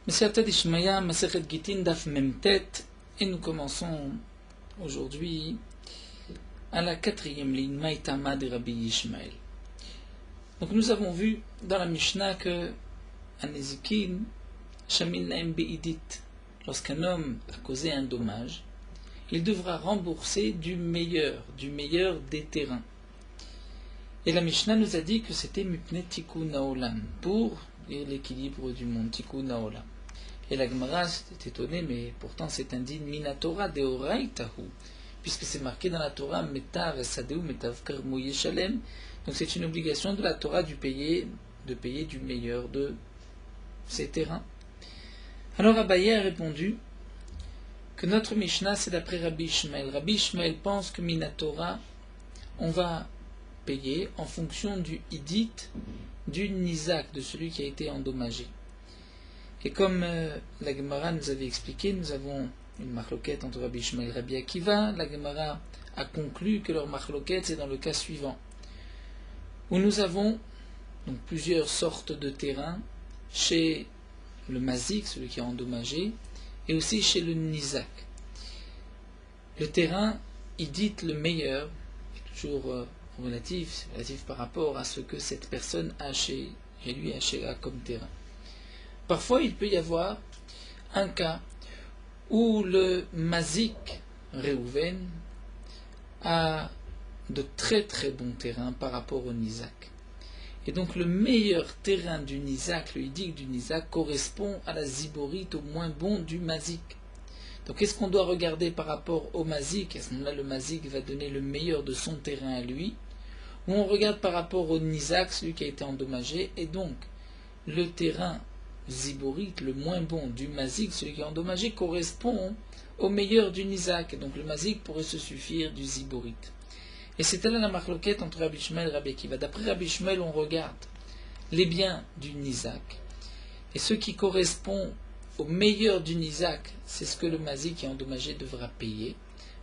Mesiyata d'Ishmaya, Masechet Gitin, Daf Memtet, et nous commençons aujourd'hui à la 4e ligne, Maïtama de Rabbi Yishmael. Donc nous avons vu dans la Mishnah que Anezikin, Shamin Laem Beidit, lorsqu'un homme a causé un dommage, il devra rembourser du meilleur des terrains. Et la Mishnah nous a dit que c'était Mipne Tikkun Haolam, pour l'équilibre du monde, Tikkun Haolam. Et la Gemara s'est étonnée, mais pourtant c'est indigne Minatora Deoraitahu, puisque c'est marqué dans la Torah Metav Sadeu Metav Karmu Yeshalem. Donc c'est une obligation de la Torah de payer du meilleur de ces terrains. Alors Abaye a répondu que notre Mishnah c'est d'après Rabbi Ishmael. Rabbi Ishmael pense que Minatora, on va payer en fonction du Idit, du Nizak, de celui qui a été endommagé. Et comme la Gemara nous avait expliqué, nous avons une marloquette entre Rabbi Ishmael et Rabbi Akiva. La Gemara a conclu que leur marloquette c'est dans le cas suivant, où nous avons donc plusieurs sortes de terrains chez le Mazik, celui qui a endommagé, et aussi chez le Nizak. Le terrain, il dit le meilleur, est toujours relatif par rapport à ce que cette personne a chez lui, a comme terrain. Parfois, il peut y avoir un cas où le Mazik Reuven a de très très bons terrains par rapport au Nizak. Et donc le meilleur terrain du Nizak, le Hidik du Nizak, correspond à la Ziborite au moins bon du Mazik. Donc est-ce qu'on doit regarder par rapport au Mazik? À ce moment-là, le Mazik va donner le meilleur de son terrain à lui. Ou on regarde par rapport au Nizak, celui qui a été endommagé, et donc le terrain Ziborite, le moins bon du Mazik, celui qui est endommagé, correspond au meilleur du Nizak. Et donc le Mazik pourrait se suffire du Ziborite. Et c'est là la marloquette entre Rabbi Ishmael et Rabbi Akiva. D'après Rabbi Ishmael, on regarde les biens du Nizak. Et ce qui correspond au meilleur du Nizak, c'est ce que le Mazik qui est endommagé devra payer.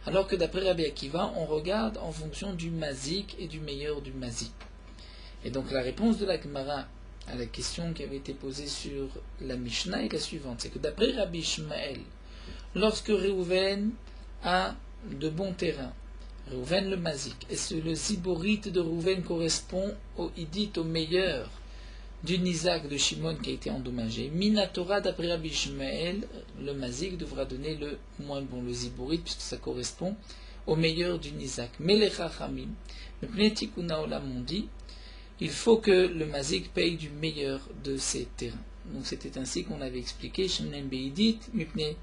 Alors que d'après Rabbi Akiva, on regarde en fonction du Mazik et du meilleur du Mazik. Et donc la réponse de la Gemara à la question qui avait été posée sur la Mishnah est la suivante. C'est que d'après Rabbi Ishmael, lorsque Reuven a de bons terrains, Reuven le Mazik, et le Ziborite de Reuven correspond au Idit, au meilleur du Nizak de Shimon qui a été endommagé. Minatora, d'après Rabbi Ishmael, le Mazik devra donner le moins bon, le Ziborite, puisque ça correspond au meilleur du Nizak. Mais les Chachamim, le Pnei Tikkun Haolam ont dit, il faut que le Mazik paye du meilleur de ses terrains. Donc c'était ainsi qu'on avait expliqué, Shemnem Beidit, Mipne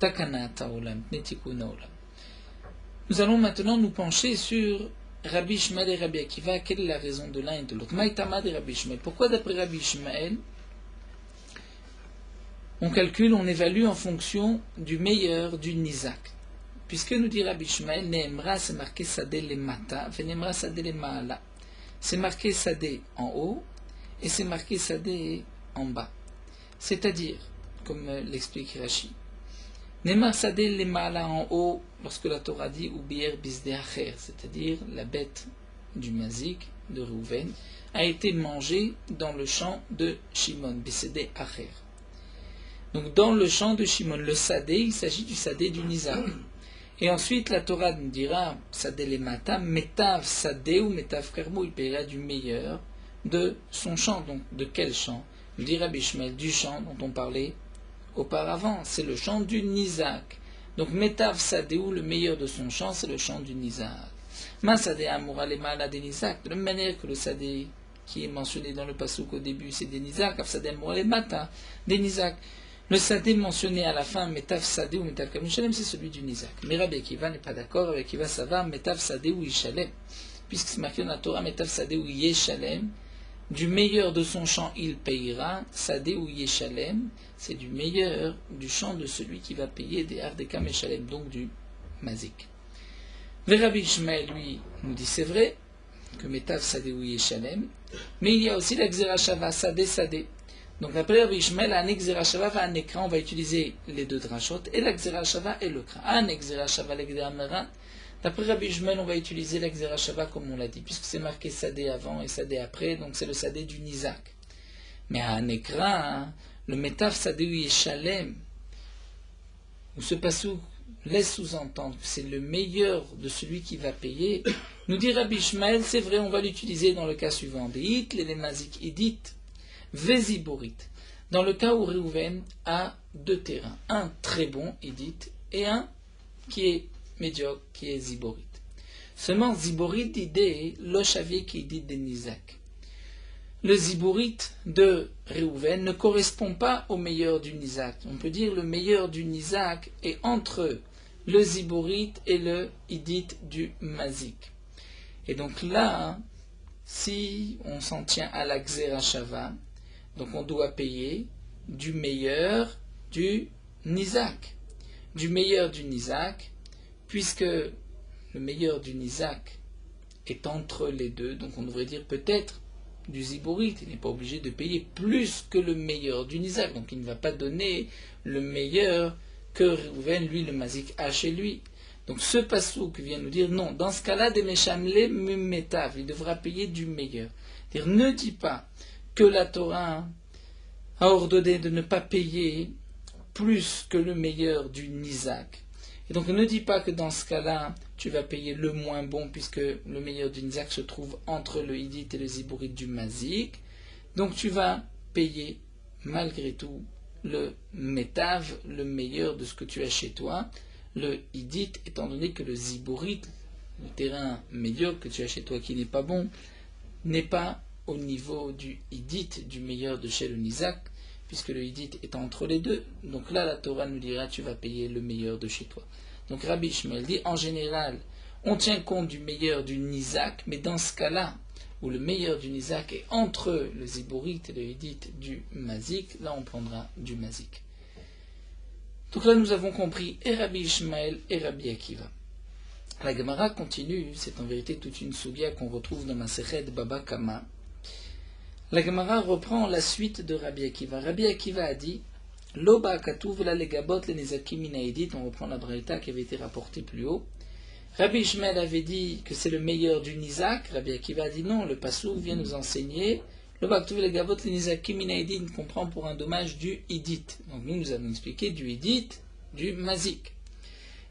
Takanat Haolam, Pnei Tikkun Haolam. Nous allons maintenant nous pencher sur Rabbi Ishmael et Rabbi Akiva. Quelle est la raison de l'un et de l'autre? Maïtama de Rabbi Ishmael. Pourquoi d'après Rabbi Ishmael, on calcule, on évalue en fonction du meilleur du Nizak? Puisque nous dit Rabbi Ishmael, Nehemra, c'est marqué Sadeh le Mata, Venehemra Sadeh le Maala. C'est marqué Sadeh en haut et c'est marqué Sadeh en bas. C'est-à-dire, comme l'explique Rashi, Nemar Sadeh le Maala en haut, lorsque la Torah dit Ubier Bisde Acher, c'est-à-dire la bête du Mazik, de Reuven, a été mangée dans le champ de Shimon, Bisde Acher. Donc dans le champ de Shimon, le Sadeh, il s'agit du Sadeh du Nizak. Et ensuite la Torah nous dira Sadeh le Mata, Metav Sadeh ou Metav Karmo, il paiera du meilleur de son champ. Donc de quel champ? Il dit Rabbi Ishmael, du champ dont on parlait auparavant, c'est le champ du Nizak. Donc Metav Sadeu, le meilleur de son champ, c'est le champ du Nizak. Ma Sadeh Amoura le Maala des Nizak, de la même manière que le Sadeh qui est mentionné dans le pasuk au début, c'est des Nizak, Af Sadeh Amoura le Mata, des Nizak. Le Sadeh mentionné à la fin, Metav Sadeh ou Metav Karmu Yishalem, c'est celui du Nizak. Mais Rabbi Akiva n'est pas d'accord, Rabbi Akiva ça va, Metav Sadeh ou Yishalem, puisque c'est marqué dans la Torah, Metav Sadeh ou Yeshalem, du meilleur de son champ il payera, Sadeh ou Yeshalem, c'est du meilleur du champ de celui qui va payer des Ardekam Yeshalem, donc du Mazik. Rabbi Ishmael, lui, nous dit c'est vrai que Metav Sadeh ou Yeshalem, mais il y a aussi la Xerashava, Sadeh Sadeh. Donc après Rabbi Ishmael, un Xerashava va un écran, on va utiliser les deux drachot, et la Xerashava et le cran. Un Xerashava, l'Xeramera. D'après Rabbi Ishmael, on va utiliser la Xerashava comme on l'a dit, puisque c'est marqué Sadeh avant et Sadeh après, donc c'est le Sadeh du Nizak. Mais à un écran, le Metav Sadeu Yeshalem, où ce passouk laisse sous-entendre que c'est le meilleur de celui qui va payer, nous dit Rabbi Ishmael, c'est vrai, on va l'utiliser dans le cas suivant. Deit, les mazik idit, veziborit. Dans le cas où Réhouven a deux terrains, un très bon idit et un qui est médiocre, qui est ziborit. Seulement, ziborit d'idée, lo chavie qui dit de Nizak. Le ziborit de Réhouven ne correspond pas au meilleur du Nizak. On peut dire le meilleur du Nizak est entre le ziborit et le idit du mazik. Et donc là, si on s'en tient à la Xerashava, donc on doit payer du meilleur du Nizak. Du meilleur du Nizak, puisque le meilleur du Nizak est entre les deux, donc on devrait dire peut-être du ziborit, il n'est pas obligé de payer plus que le meilleur du Nizak, donc il ne va pas donner le meilleur que Réhouven, lui, le mazik, a chez lui. Donc ce passouk vient nous dire, non, dans ce cas-là, des meshamle mumetav, il devra payer du meilleur. C'est-à-dire, ne dis pas que la Torah a ordonné de ne pas payer plus que le meilleur du Nizak. Et donc ne dis pas que dans ce cas-là, tu vas payer le moins bon, puisque le meilleur du Nizak se trouve entre le Hidit et le Ziborit du Mazik. Donc tu vas payer malgré tout le Metav, le meilleur de ce que tu as chez toi, le Hidit, étant donné que le Ziborit, le terrain médiocre que tu as chez toi qui n'est pas bon, n'est pas au niveau du Hidit, du meilleur de chez le Nizak, puisque le Hidit est entre les deux. Donc là, la Torah nous dira, tu vas payer le meilleur de chez toi. Donc Rabbi Ishmael dit, en général, on tient compte du meilleur du Nizak, mais dans ce cas-là, où le meilleur du Nizak est entre le Ziborit et le Hidit du Mazik, là on prendra du Mazik. Donc là nous avons compris et Rabbi Ishmael et Rabbi Akiva. La Gemara continue, c'est en vérité toute une sugia qu'on retrouve dans Masechet Baba Kama. La Gemara reprend la suite de Rabbi Akiva. Rabbi Akiva a dit Loba katuv la legabot le nezakim minaïdit. On reprend la braïta qui avait été rapportée plus haut. Rabbi Ishmael avait dit que c'est le meilleur du Nizak. Rabbi Akiva a dit non, le Passouk vient nous enseigner Loba katuv la legabot le nezakim minaïdit comprend pour un dommage du Hidit. Donc nous allons expliquer du Hidit, du Mazik.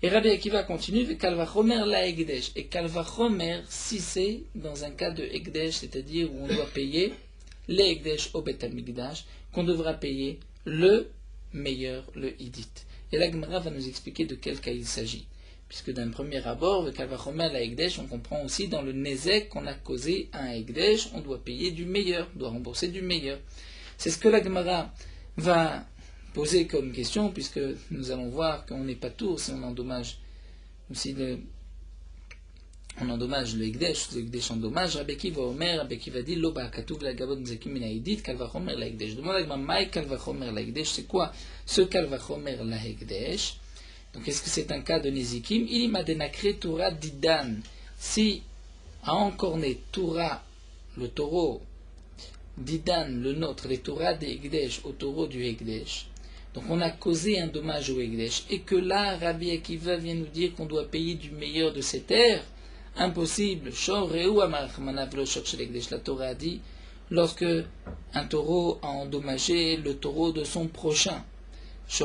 Et Rabbi Akiva continue Kalvachomer la Egdesh. Et Kalvachomer, si c'est dans un cas de Egdesh, c'est-à-dire où on doit payer les Egdesh au Bet HaMikdash, qu'on devra payer le meilleur, le Hidit. Et la Gemara va nous expliquer de quel cas il s'agit. Puisque d'un premier abord, le Kalvachomer la Egdesh, on comprend aussi dans le Nezek qu'on a causé à un Egdesh, on doit payer du meilleur, on doit rembourser du meilleur. C'est ce que la Gemara va poser comme question, puisque nous allons voir qu'on n'est pas tour si on endommage aussi on endommage le Ekdesh endommage. Rabbi Akiva Omer, Rabbi Akiva dit Loba Katuv la Gabot Nzekim Minaïdit, Kalvachomer la Ekdesh. Demande à Gma Maï Kalvachomer la Ekdesh, c'est quoi ce Kalvachomer la Ekdesh? Donc est-ce que c'est un cas de Nezikim? Il m'a dénacré Torah Didan. Si a encorné Torah, le taureau, Didan, le nôtre, les Torah des Ekdesh, au taureau du Ekdesh. Donc on a causé un dommage au Ekdesh. Et que là, Rabbi Akiva vient nous dire qu'on doit payer du meilleur de ces terres. Impossible. La Torah a dit, lorsque un taureau a endommagé le taureau de son prochain. Et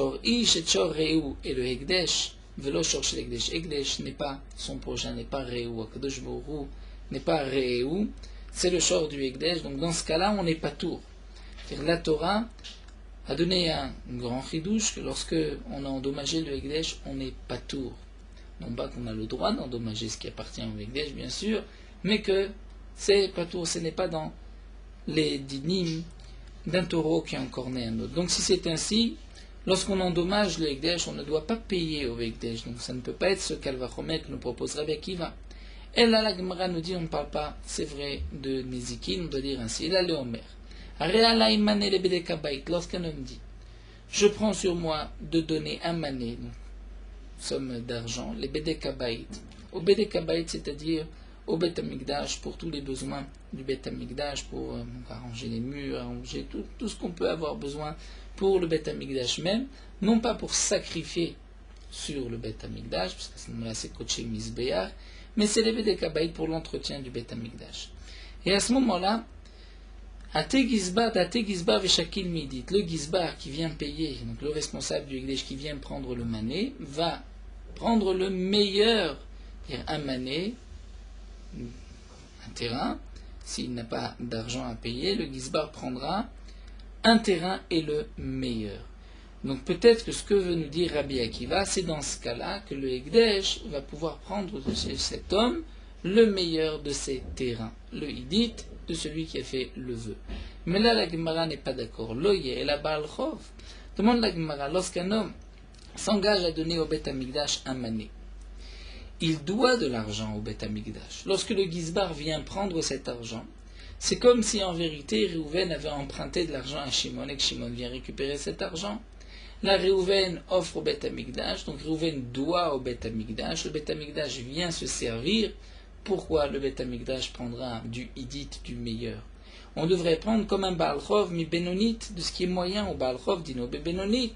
le Ekdesh, Ekdesh n'est pas son prochain, n'est pas Reu. Akadosh Baruch Hu n'est pas Reu. C'est le shor du Ekdesh. Donc dans ce cas-là, on n'est pas tour. La Torah a donné un grand chidouche que lorsque on a endommagé le Ekdesh, on n'est pas tour. Non pas qu'on a le droit d'endommager ce qui appartient au Ekdesh, bien sûr, mais que c'est pas tour, ce n'est pas dans les dinim d'un taureau qui a encorné un autre. Donc si c'est ainsi, lorsqu'on endommage le Ekdesh, on ne doit pas payer au Ekdesh. Donc ça ne peut pas être ce Kalvachomer que nous propose Rabbi Akiva. Et là, la Gemara nous dit, on ne parle pas, c'est vrai, de Nezikin, on doit dire ainsi. Il a le Omer. Lorsqu'un homme dit, je prends sur moi de donner un mané, somme d'argent, les Bedekabait, au Bedekabait, c'est-à-dire au Bet HaMikdash, pour tous les besoins du Bet HaMikdash, pour arranger les murs, arranger tout ce qu'on peut avoir besoin pour le Bet HaMikdash même, non pas pour sacrifier sur le Bet HaMikdash, parce que ce moment-là c'est Koché Misbéar, mais c'est les Bedekabait pour l'entretien du Bet HaMikdash. Et à ce moment-là, Ate Gizbar, Date Gizbar Veshakil Midit. Le Gizbar qui vient payer, donc le responsable du Ekdesh qui vient prendre le mané, va prendre le meilleur, c'est-à-dire un mané, un terrain. S'il n'a pas d'argent à payer, le Gizbar prendra un terrain et le meilleur. Donc peut-être que ce que veut nous dire Rabbi Akiva, c'est dans ce cas-là que le Ekdesh va pouvoir prendre de chez cet homme le meilleur de ses terrains, le Hidit de celui qui a fait le vœu. Mais là, la Gemara n'est pas d'accord. Loye et la Baal Chov. Demande la Gemara, lorsqu'un homme s'engage à donner au Beth Amikdash un mané, il doit de l'argent au Beth Amikdash. Lorsque le Gizbar vient prendre cet argent, c'est comme si en vérité Réhouven avait emprunté de l'argent à Shimon et que Shimon vient récupérer cet argent. Là, Réhouven offre au Beth Amikdash, donc Réhouven doit au Beth Amikdash. Le Beth Amikdash vient se servir. Pourquoi le Beth Amikdash prendra du Hidit, du meilleur? On devrait prendre comme un Baal Chov mi Benonit, de ce qui est moyen au Baal Chov dino Benonit.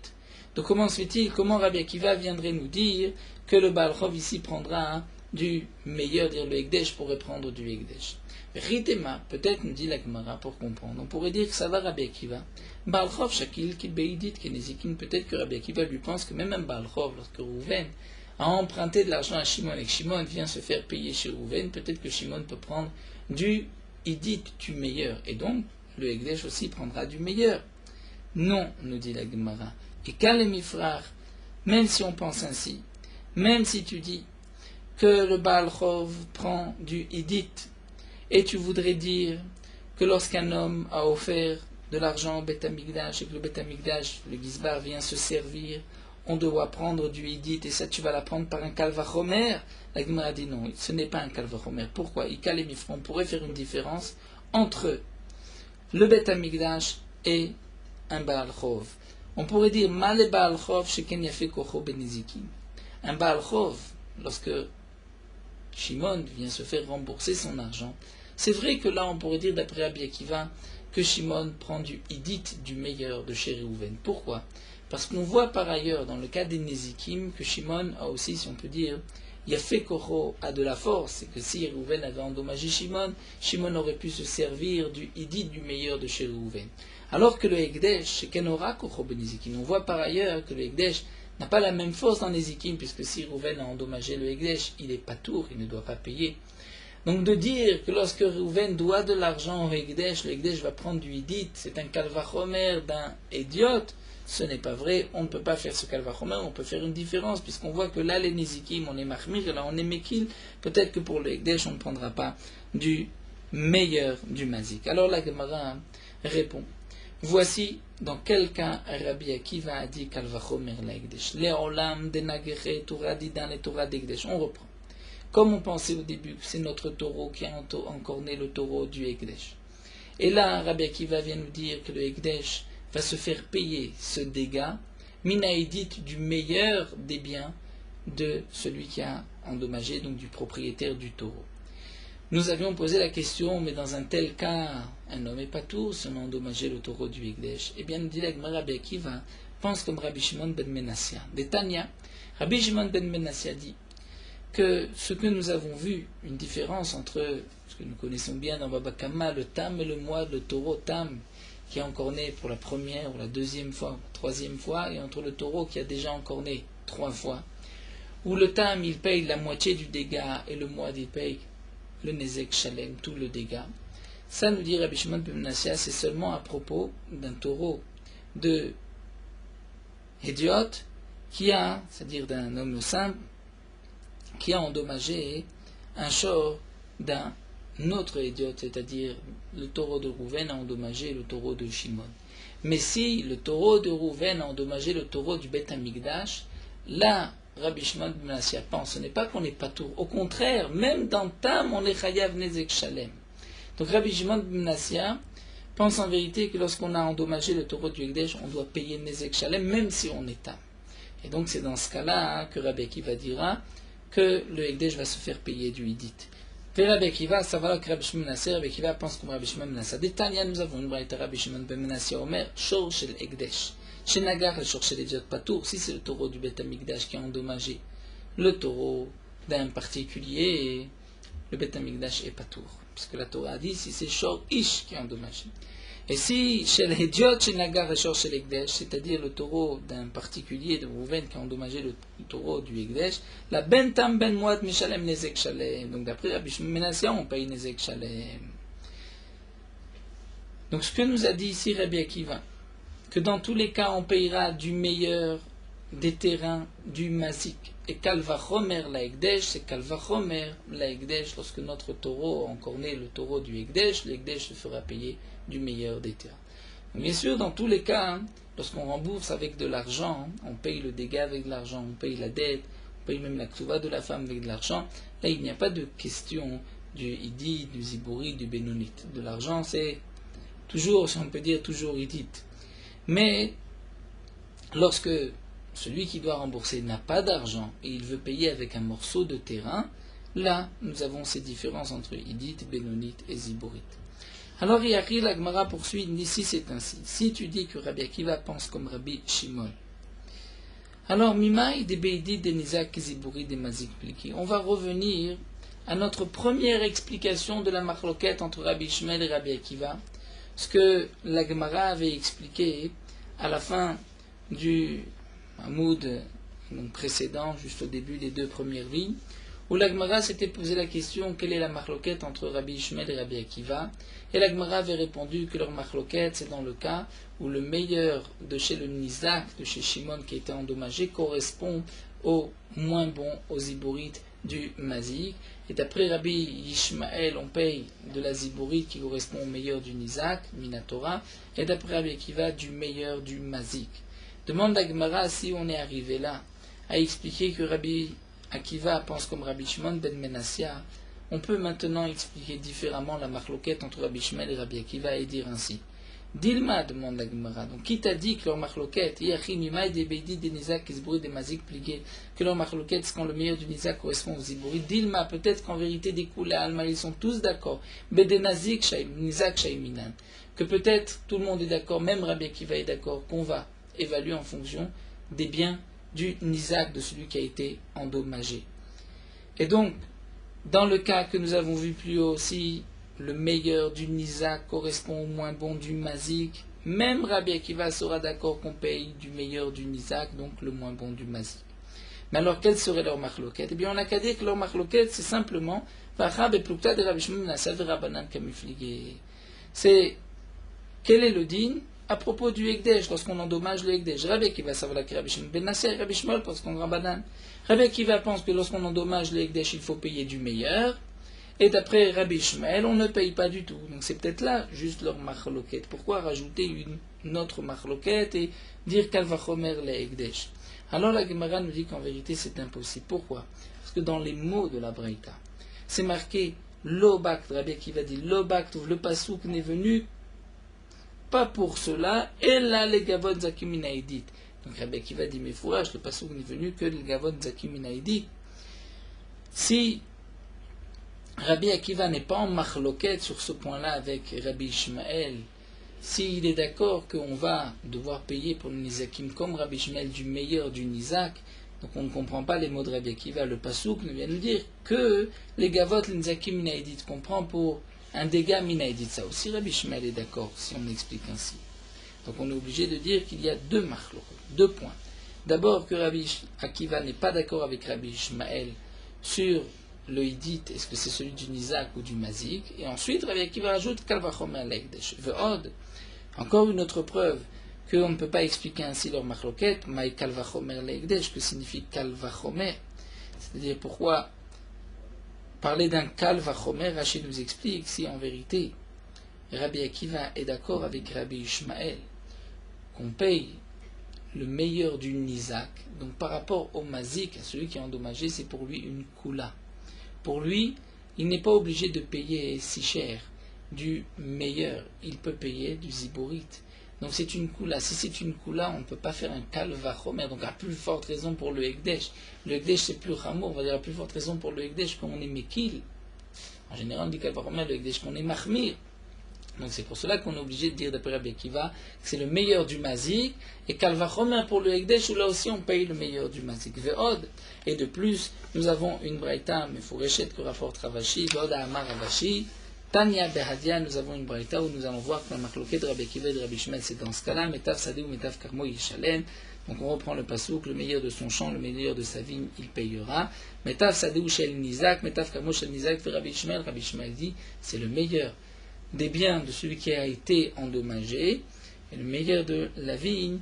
Donc comment se fait-il, comment Rabbi Akiva viendrait nous dire que le Baal Chov ici prendra du meilleur, dire le Ekdesh pourrait prendre du Ekdesh? Ritema, peut-être nous dit la Gemara pour comprendre. On pourrait dire que ça va Rabbi Akiva. Baal Chov Shakil Kil Beidit Kenezikin, peut-être que Rabbi Akiva lui pense que même un Baal Chov, lorsque Rouven a emprunté de l'argent à Shimon et que Shimon vient se faire payer chez Rouven, peut-être que Shimon peut prendre du Hidit, du meilleur. Et donc, le Ekdesh aussi prendra du meilleur. Non, nous dit la Gemara. Et Kalemi frère, même si on pense ainsi, même si tu dis que le Baal Chov prend du Hidit, et tu voudrais dire que lorsqu'un homme a offert de l'argent au Beth Amikdash et que le Beth Amikdash, le Gizbar, vient se servir, on doit prendre du Hidit, et ça tu vas l'apprendre par un Kalvachomer. La Gemara dit non, ce n'est pas un Kalvachomer. Pourquoi? On pourrait faire une différence entre le Beth Amikdash et un Baal Chov. On pourrait dire Male Baal Chov sheken yafe kocho benizikim. Un Baal Chov, lorsque Shimon vient se faire rembourser son argent, c'est vrai que là on pourrait dire d'après Rabbi Akiva que Shimon prend du Hidit, du meilleur de chez Réhouven. Pourquoi? Parce qu'on voit par ailleurs dans le cas des Nezikim que Shimon a aussi, si on peut dire, Yafé Kocho a de la force, et que si Réhouven avait endommagé Shimon, Shimon aurait pu se servir du Hidit, du meilleur de chez Réhouven. Alors que le Ekdesh, chez Kenora Kocho Benizikim, on voit par ailleurs que le Ekdesh n'a pas la même force dans Nezikim, puisque si Réhouven a endommagé le Ekdesh, il est patour, il ne doit pas payer. Donc de dire que lorsque Réhouven doit de l'argent au Ekdesh, le Ekdesh va prendre du Hidit, c'est un Kalvachomer d'un idiote, ce n'est pas vrai, on ne peut pas faire ce Kalvachomer, on peut faire une différence, puisqu'on voit que là les Nezikim, on est Mahmir, et là on est Mekil, peut-être que pour le Ekdesh, on ne prendra pas du meilleur du Mazik. Alors la Gemara répond, voici dans quel cas Rabbi Akiva a dit Kalvachomer la Ekdesh. Le'olam denagere Torah didan et Torah d'Ekdesh. On reprend. Comme on pensait au début que c'est notre taureau qui a encorné le taureau du Ekdesh. Et là, Rabbi Akiva vient nous dire que le Ekdesh va se faire payer ce dégât, minaïdit du meilleur des biens de celui qui a endommagé, donc du propriétaire du taureau. Nous avions posé la question, mais dans un tel cas, un homme est pas tout, si on a endommagé le taureau du Ekdesh. Eh bien, nous dit la Gemara, Rabbi Akiva pense comme Rabbi Shimon ben Menassia. Des Tanya, Rabbi Shimon ben Menassia dit que ce que nous avons vu, une différence entre ce que nous connaissons bien dans Baba Kama, le tam et le mois, le taureau tam, qui est encorné pour la première ou la deuxième fois, la troisième fois, et entre le taureau qui a déjà encorné 3 fois, où le tam il paye la moitié du dégât et le mois il paye le nezek shalem, tout le dégât. Ça nous dit Rabbi Shimon ben Menassia, c'est seulement à propos d'un taureau de Hédiot qui a, c'est-à-dire d'un homme simple, qui a endommagé un shor d'un autre Hédiot, c'est-à-dire le taureau de Rouven a endommagé le taureau de Shimon. Mais si le taureau de Rouven a endommagé le taureau du Beth Amikdash, là, Rabbi Shimon ben Menassia pense, ce n'est pas qu'on n'est pas tour. Au contraire, même dans Tam, on est chayav nezek shalem. Donc Rabbi Shimon ben Menassia pense en vérité que lorsqu'on a endommagé le taureau du Ekdesh, on doit payer nezek shalem, même si on est Tam. Et donc c'est dans ce cas-là que Rabbi Akiva dira que le Ekdesh va se faire payer du Hidit. Et Rabbi Akiva, ça va là que Rabbi Shimon ben Menassia, Rabbi Akiva pense comme Rabbi Shimon ben Menassia. Détaillé, nous avons une braïta Rabbi Shimon ben Menassia Omer, shor shel Ekdesh. Chez Nagar, le shor shel Hédiot patour, si c'est le taureau du Beth Amikdash qui a endommagé le taureau d'un particulier, le Beth Amikdash est patour. Parce que la Torah a dit, si c'est shor ish qui a endommagé. Et si chez les Diot, chez Nagar et chez l'Ekdesh, c'est-à-dire le taureau d'un particulier de Rouven qui a endommagé le taureau du Ekdesh, la Ben Tam Ben Moat Mishalem Nezek Shalem. Donc d'après Rabbi Shimon ben Menassia, on paye Nezek Shalem. Donc ce que nous a dit ici Rabbi Akiva, que dans tous les cas on payera du meilleur des terrains du Mazik. Et Kalvachomer la Ekdesh, c'est Kalvachomer la Ekdesh, lorsque notre taureau, encore né le taureau du Ekdesh, l'Ekdesh se fera payer du meilleur des terrains. Donc, bien sûr, dans tous les cas, lorsqu'on rembourse avec de l'argent, on paye le dégât avec de l'argent, on paye la dette, on paye même la ktuva de la femme avec de l'argent. Là, il n'y a pas de question du Idi, du Zibouri, du Benonit. De l'argent, c'est toujours, si on peut dire, toujours Idit. Mais, lorsque celui qui doit rembourser n'a pas d'argent et il veut payer avec un morceau de terrain, là, nous avons ces différences entre Idit, Benonit et Ziborit. Alors, Yahri, la Gemara poursuit, ici c'est ainsi. Si tu dis que Rabbi Akiva pense comme Rabbi Shimon, alors, Mimaï, de Beidit, de Nizak, Zibouri, de Mazik, Pliki. On va revenir à notre première explication de la marloquette entre Rabbi Shimon et Rabbi Akiva, ce que la Gemara avait expliqué à la fin du Hamoud précédent, juste au début des deux premières lignes, où la Gemara s'était posé la question quelle est la marloquette entre Rabbi Ishmael et Rabbi Akiva, et la Gemara avait répondu que leur marloquette c'est dans le cas où le meilleur de chez le Nizak, de chez Shimon qui était endommagé, correspond au moins bon, aux Ziborites du Mazik, et d'après Rabbi Ishmael on paye de la Ziborite qui correspond au meilleur du Nizak, Minatora, et d'après Rabbi Akiva du meilleur du Mazik. Demande à Gemara si on est arrivé là à expliquer que Rabbi Akiva pense comme Rabbi Shimon ben Menassia. On peut maintenant expliquer différemment la marloquette entre Rabbi Shimon et Rabbi Akiva et dire ainsi. Dilma, demande la Gemara. Donc qui t'a dit que leur marloquette, que leur marloquette, c'est quand le meilleur du Nizak correspond aux Zibouris. Dilma, peut-être qu'en vérité des Kula Alma, ils sont tous d'accord. Que peut-être tout le monde est d'accord, même Rabbi Akiva est d'accord, qu'on va évaluer en fonction des biens du Nizak, de celui qui a été endommagé. Et donc, dans le cas que nous avons vu plus haut aussi, le meilleur du Nizak correspond au moins bon du Mazik. Même Rabbi Akiva sera d'accord qu'on paye du meilleur du Nizak, donc le moins bon du Mazik. Mais alors, quelle serait leur marloquette? Eh bien, on n'a qu'à dire que leur marloquette, c'est simplement c'est quel est le din à propos du Ekdesh, lorsqu'on endommage le Ekdesh. Rabbi Akiva savoir que Rabbi Shimon ben Nasser et Rabbi Shmuel parce qu'on Rabbanan. Rabbi Akiva pense que lorsqu'on endommage le Ekdesh, il faut payer du meilleur. Et d'après Rabbi Shmuel, on ne paye pas du tout. Donc c'est peut-être là juste leur marloquette. Pourquoi rajouter une autre marloquette et dire Kalvachomer le Ekdesh? Alors la Gemara nous dit qu'en vérité c'est impossible. Pourquoi? Parce que dans les mots de la Braïta, c'est marqué Lobakt. Rabbi Akiva dit Lobakt, le pasouk n'est venu pas pour cela, et là les Gavod Zakim Minaïdit. Donc Rabbi Akiva dit mais fourrage, le pasouk n'est venu que les Gavod Zakim Minaïdit. Si Rabbi Akiva n'est pas en marloquette sur ce point-là avec Rabbi Ishmael, s'il est d'accord qu'on va devoir payer pour le Nizakim comme Rabbi Ishmael du meilleur du Nizak, donc on ne comprend pas les mots de Rabbi Akiva. Le pasouk ne vient nous dire que les Gavot, les Nizakim Minaïdit, qu'on prend pour un dégât Minaïdit. Ça aussi Rabbi Ishmael est d'accord si on explique ainsi. Donc on est obligé de dire qu'il y a deux marloquettes, deux points. D'abord que Rabbi Akiva n'est pas d'accord avec Rabbi Ishmael sur le Hidit, est-ce que c'est celui du Nizak ou du Mazik, et ensuite Rabbi Akiva rajoute Kalvachomer l'Ekdesh. Ve'od, encore une autre preuve qu'on ne peut pas expliquer ainsi leur marloquette, Maï Kalvachomer l'Ekdesh, que signifie Kalvachomer, c'est-à-dire pourquoi parler d'un Kalvachomer, Rachid nous explique si en vérité Rabbi Akiva est d'accord avec Rabbi Ishmael qu'on paye le meilleur du Nizak, donc par rapport au Mazik, à celui qui est endommagé, c'est pour lui une Kula. Pour lui, il n'est pas obligé de payer si cher du meilleur, il peut payer du Ziborite. Donc c'est une Kula. Si c'est une Kula, on ne peut pas faire un Kalvachomer, donc à plus forte raison pour le Ekdesh. Le Ekdesh c'est plus Ramour, on va dire à plus forte raison pour le Ekdesh quand on est Mekil. En général on dit Kalvachomer, le Ekdesh qu'on est Mahmir. Donc c'est pour cela qu'on est obligé de dire d'après Rabbi Akiva que c'est le meilleur du Mazik, et Kalvachomer pour le Ekdesh, où là aussi on paye le meilleur du Mazik. Ve'od, et de plus, nous avons une Braïta, mais Fourechet que rapporte Ravashi, Ve'od Amar Ravashi, Tanya Behadia, nous avons une braïta où nous allons voir que la marloquet de Rabbi Akiva et de Rabbi Shmuel, c'est dans ce cas-là, Metav Sadeh ou Metav Karmo Yishalem. Donc on reprend le pasouk, le meilleur de son champ, le meilleur de sa vigne, il payera. Metav Sadeh ou Shel Nizak, Metav Karmo Shel Nizak, fait Rabbi Shmuel dit, c'est le meilleur des biens de celui qui a été endommagé, et le meilleur de la vigne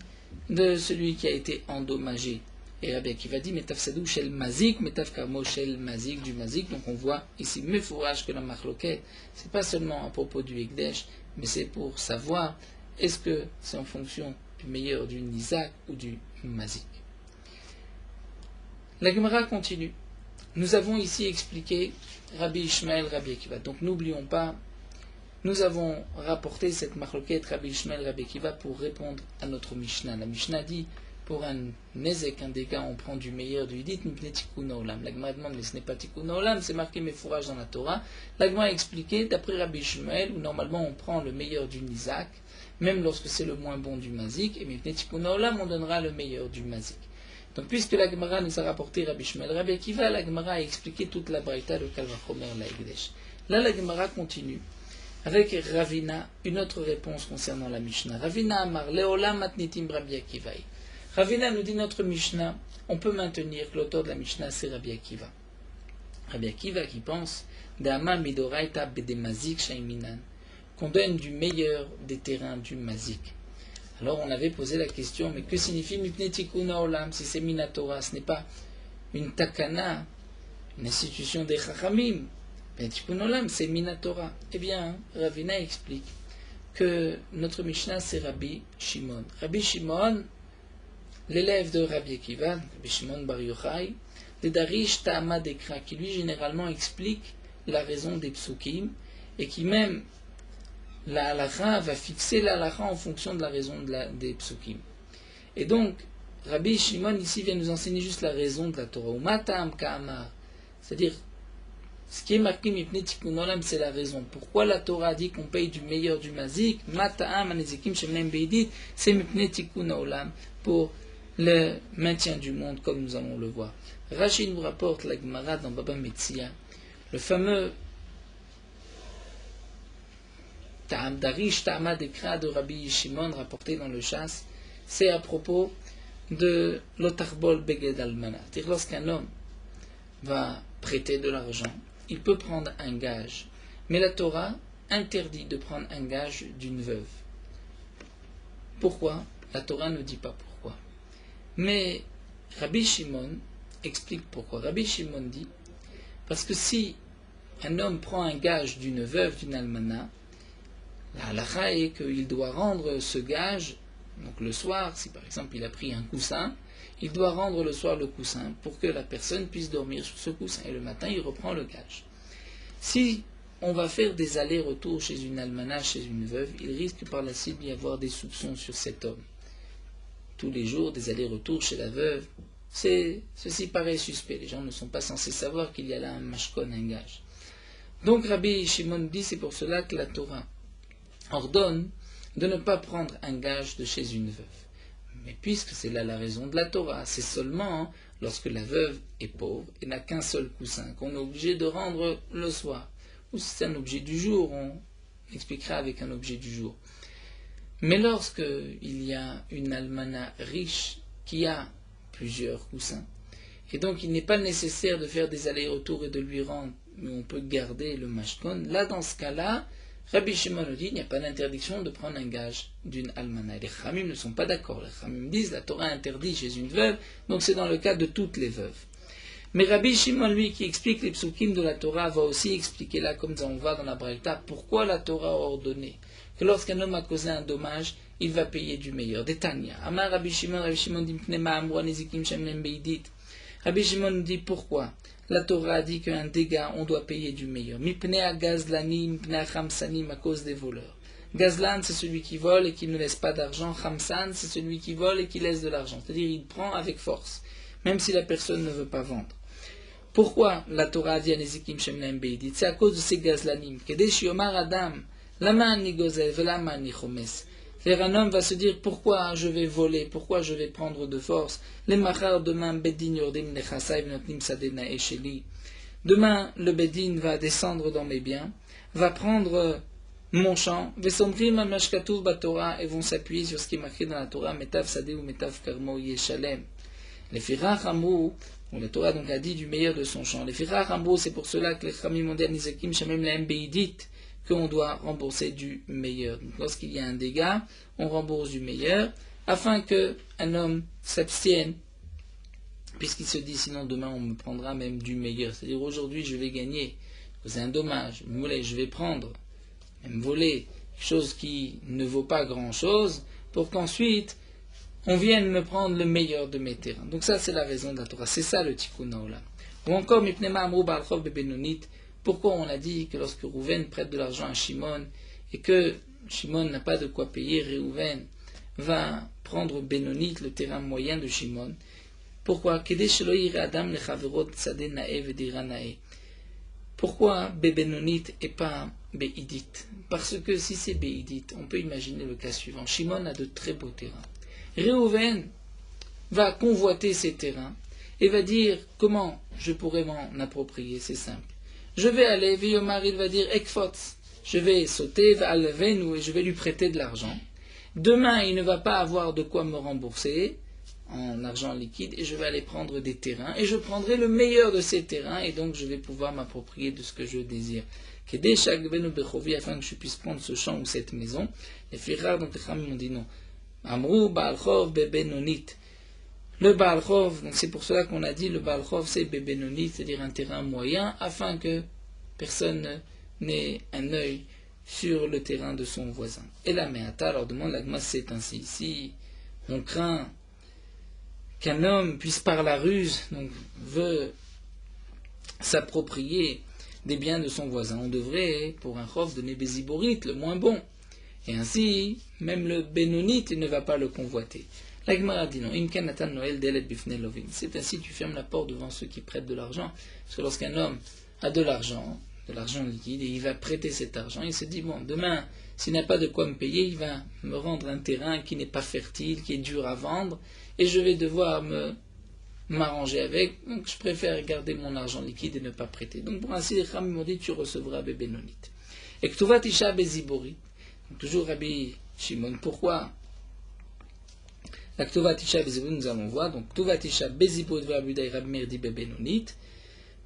de celui qui a été endommagé. Et Rabbi Akiva dit Metav Sadou Shel Mazik, Metav Karmo Shel Mazik, du Mazik. Donc on voit ici Mefourage que la marloquette, c'est pas seulement à propos du Ekdesh, mais c'est pour savoir est-ce que c'est en fonction du meilleur du Nizak ou du Mazik. La Gemara continue. Nous avons ici expliqué Rabbi Ishmael, Rabbi Akiva. Donc n'oublions pas, nous avons rapporté cette marloquette Rabbi Ishmael, Rabbi Akiva pour répondre à notre Mishnah. La Mishnah dit pour un nezek, un dégât, on prend du meilleur du Yidit, mipne tikkun olam. La Gemara demande, mais ce n'est pas tikkun olam, c'est marqué Mefourage dans la Torah. La Gemara a expliqué, d'après Rabbi Shmuel, où normalement on prend le meilleur du Nizak, même lorsque c'est le moins bon du Mazik, et mipne tikkun olam, on donnera le meilleur du Mazik. Donc puisque la Gemara nous a rapporté Rabbi Shmuel, Rabbi Akiva, la Gemara a expliqué toute la braïta de Kalvachomer la Ekdesh. Là la Gemara continue avec Ravina, une autre réponse concernant la Mishnah. Ravina Amar, Leolam matnitim Rabbi Akiva. Ravina nous dit notre Mishnah, on peut maintenir que l'auteur de la Mishnah c'est Rabbi Akiva. Rabbi Akiva qui pense d'Ama midoraita bedemazik shaiminan, qu'on donne du meilleur des terrains du mazik. Alors on avait posé la question, mais que signifie mipne tikkun olam si c'est minatora, ce n'est pas une takana, une institution des chachamim. Mais tikkun olam c'est minatora. Eh bien, Ravina explique que notre Mishnah c'est Rabbi Shimon. Rabbi Shimon, l'élève de Rabbi Akiva, Rabbi Shimon Bar Yochai, le Darish Ta'ama Dekra, qui lui généralement explique la raison des psukim, et qui même, la halakha va fixer la halakha en fonction de la raison des psukim. Et donc, Rabbi Shimon ici vient nous enseigner juste la raison de la Torah. Umatam Ka'amar, c'est-à-dire, ce qui est marqué Mipne Tikkun Olam, c'est la raison. Pourquoi la Torah dit qu'on paye du meilleur du mazik, Mata'am Anezikim Shemnem Beidit, c'est Mipne Tikkun Olam, pour le maintien du monde, comme nous allons le voir. Rashi nous rapporte la Gemara dans Baba Metzia, le fameux Ta'am Darish Ta'ama Dekra de Rabbi Shimon rapporté dans le Chasse, c'est à propos de l'Otarbol Beged Almana. C'est-à-dire lorsqu'un homme va prêter de l'argent, il peut prendre un gage, mais la Torah interdit de prendre un gage d'une veuve. Pourquoi? La Torah ne dit pas pourquoi. Mais Rabbi Shimon explique pourquoi. Rabbi Shimon dit, parce que si un homme prend un gage d'une veuve, d'une almana, la halakha est qu'il doit rendre ce gage, donc le soir, si par exemple il a pris un coussin, il doit rendre le soir le coussin pour que la personne puisse dormir sur ce coussin. Et le matin, il reprend le gage. Si on va faire des allers-retours chez une almana, chez une veuve, il risque par la suite d'y avoir des soupçons sur cet homme. Tous les jours, des allers-retours chez la veuve, ceci paraît suspect. Les gens ne sont pas censés savoir qu'il y a là un mashkon, un gage. Donc Rabbi Shimon dit, c'est pour cela que la Torah ordonne de ne pas prendre un gage de chez une veuve. Mais puisque c'est là la raison de la Torah, c'est seulement lorsque la veuve est pauvre et n'a qu'un seul coussin qu'on est obligé de rendre le soir. Ou si c'est un objet du jour, on expliquera avec un objet du jour. Mais lorsque il y a une almana riche qui a plusieurs coussins, et donc il n'est pas nécessaire de faire des allers-retours et de lui rendre, mais on peut garder le mashkon, là dans ce cas-là, Rabbi Shimon dit, il n'y a pas d'interdiction de prendre un gage d'une almana. Les Khamim ne sont pas d'accord. Les Khamim disent, la Torah interdit chez une veuve, donc c'est dans le cas de toutes les veuves. Mais Rabbi Shimon, lui, qui explique les psukim de la Torah, va aussi expliquer là, comme on va dans la Braïta, pourquoi la Torah a ordonné que lorsqu'un homme a causé un dommage, il va payer du meilleur. Détania. Amar Rabbi Shimon dit, Rabbi Shimon nous dit pourquoi la Torah a dit qu'un dégât, on doit payer du meilleur. Mipnea gazlanim, mipnea chamsanim, à cause des voleurs. Gazlan, c'est celui qui vole et qui ne laisse pas d'argent. Chamsan, c'est celui qui vole et qui laisse de l'argent. C'est-à-dire, il prend avec force, même si la personne ne veut pas vendre. Pourquoi la Torah a dit à Nezikim Shemnaim Beidit? C'est à cause de ces gazlanim. Kedesh yomar adam, lama ani gozel, velama ani chomes. C'est-à-dire un homme va se dire pourquoi je vais voler, pourquoi je vais prendre de force. Les machar demain bedin yordim nechasai v'notnim sadena esheli. Demain le bedin va descendre dans mes biens. va prendre mon champ, Vesomrim Amashkatuv Batora, et vont s'appuyer sur ce qui est marqué dans la Torah, Metav Sadeh ou Metav Karmo Yeshalem. Les Firach Amrou, où la Torah donc a dit du meilleur de son champ. Les Firach Amrou, c'est pour cela que les Chamim ont dit Nizakim Shamem Lahem Beidit, qu'on doit rembourser du meilleur. Donc lorsqu'il y a un dégât, on rembourse du meilleur, afin qu'un homme s'abstienne, puisqu'il se dit sinon demain on me prendra même du meilleur. C'est-à-dire aujourd'hui je vais gagner, c'est un dommage, je vais prendre, même voler, quelque chose qui ne vaut pas grand-chose, pour qu'ensuite on vienne me prendre le meilleur de mes terrains. Donc ça c'est la raison de la Torah, c'est ça le Tikkun Haolam. Ou encore, Mipnema Amrou Baal Chov Bebenonit, pourquoi on a dit que lorsque Rouven prête de l'argent à Shimon, et que Shimon n'a pas de quoi payer, Réhouven va prendre Benonit, le terrain moyen de Shimon. Pourquoi Pourquoi Benonit et pas Beidit? Parce que si c'est Beidit, on peut imaginer le cas suivant. Shimon a de très beaux terrains. Réhouven va convoiter ces terrains et va dire comment je pourrais m'en approprier. C'est simple. Je vais aller, Viyomar, il va dire Ekfotz. Je vais sauter, et je vais lui prêter de l'argent. Demain, il ne va pas avoir de quoi me rembourser en argent liquide et je vais aller prendre des terrains et je prendrai le meilleur de ces terrains et donc je vais pouvoir m'approprier de ce que je désire. Afin que je puisse prendre ce champ ou cette maison. Les Firach, donc les Khamim m'ont dit non. Amrou Baal Chov Bebenonit. Le Baal Chov, donc c'est pour cela qu'on a dit le Baal Chov c'est Bebenonit, c'est-à-dire un terrain moyen, afin que personne n'ait un œil sur le terrain de son voisin. Et la Meata leur demande la Gmas, c'est ainsi. Si on craint qu'un homme puisse par la ruse, donc veut s'approprier des biens de son voisin, on devrait, pour un Chov, donner Béziborit, le moins bon. Et ainsi, même le Benonite ne va pas le convoiter. La Gemara dit non, c'est ainsi tu fermes la porte devant ceux qui prêtent de l'argent. Parce que lorsqu'un homme a de l'argent liquide, et il va prêter cet argent, il se dit, bon, demain, s'il n'a pas de quoi me payer, il va me rendre un terrain qui n'est pas fertile, qui est dur à vendre, et je vais devoir m'arranger avec, donc je préfère garder mon argent liquide et ne pas prêter. Donc pour ainsi, les Khamim m'ont dit, tu recevras Benonite. Et que Ktuvat Isha Bezibori, toujours Rabbi Shimon, pourquoi la Ktuvat Isha Bezibori, nous allons voir, donc Ktuvat Isha Bezibori Rabbi Rabbi Merdi Benonit.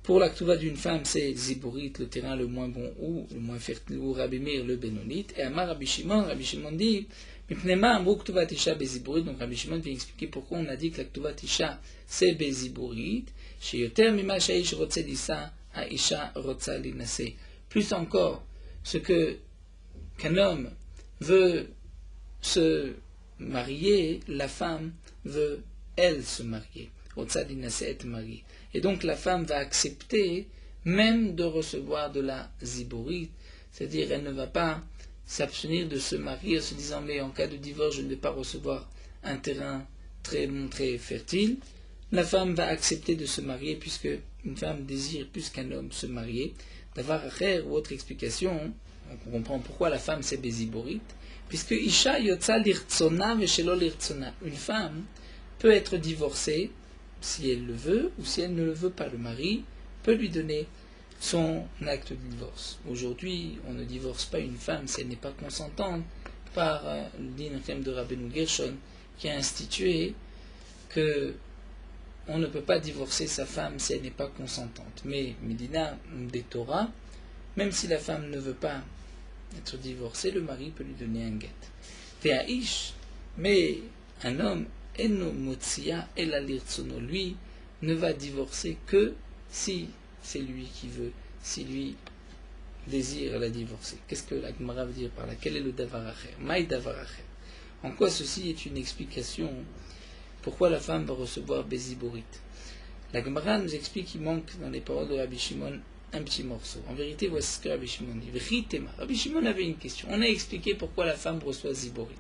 Pour la Ktuva d'une femme, c'est Ziborit, le terrain le moins bon ou le moins fertile, ou Rabbi Meir, le Benonite. Et Amar Rabbi Shimon dit, Mipnema Amrou Ktuvat Isha Beziborit. Donc Rabbi Shimon vient expliquer pourquoi on a dit que la Ktuvat Isha, c'est Beziborit. Chez Yoter Mima Shaish Rotse Dissa, Aisha Rotsa Linase. Plus encore, ce qu'un homme veut se marier, la femme veut, elle, se marier. Rotsa Linase est mariée. Et donc la femme va accepter même de recevoir de la zibourite, c'est-à-dire elle ne va pas s'abstenir de se marier en se disant mais en cas de divorce je ne vais pas recevoir un terrain très fertile. La femme va accepter de se marier puisque une femme désire plus qu'un homme se marier. D'avoir à ou autre explication, on comprend pourquoi la femme c'est bézibourite, puisque Isha yotza lirtsona veshelo lirtsona. Une femme peut être divorcée si elle le veut ou si elle ne le veut pas. Le mari peut lui donner son acte de divorce. Aujourd'hui, on ne divorce pas une femme si elle n'est pas consentante par le din de Rabbeinu Gershon qui a institué que on ne peut pas divorcer sa femme si elle n'est pas consentante. Mais Medina des Torah, même si la femme ne veut pas être divorcée, le mari peut lui donner un guet. Ve'aish, mais un homme Eno Motsia El Lirtsono, lui ne va divorcer que si c'est lui qui veut, si lui désire la divorcer. Qu'est-ce que la Gemara veut dire par là? Quel est le davar acher? Maï davar acher. En quoi ceci est une explication pourquoi la femme va recevoir Béziborit? La Gemara nous explique qu'il manque dans les paroles de Rabbi Shimon un petit morceau. En vérité, voici ce que Rabbi Shimon dit. Rabbi Shimon avait une question. On a expliqué pourquoi la femme reçoit Ziborit.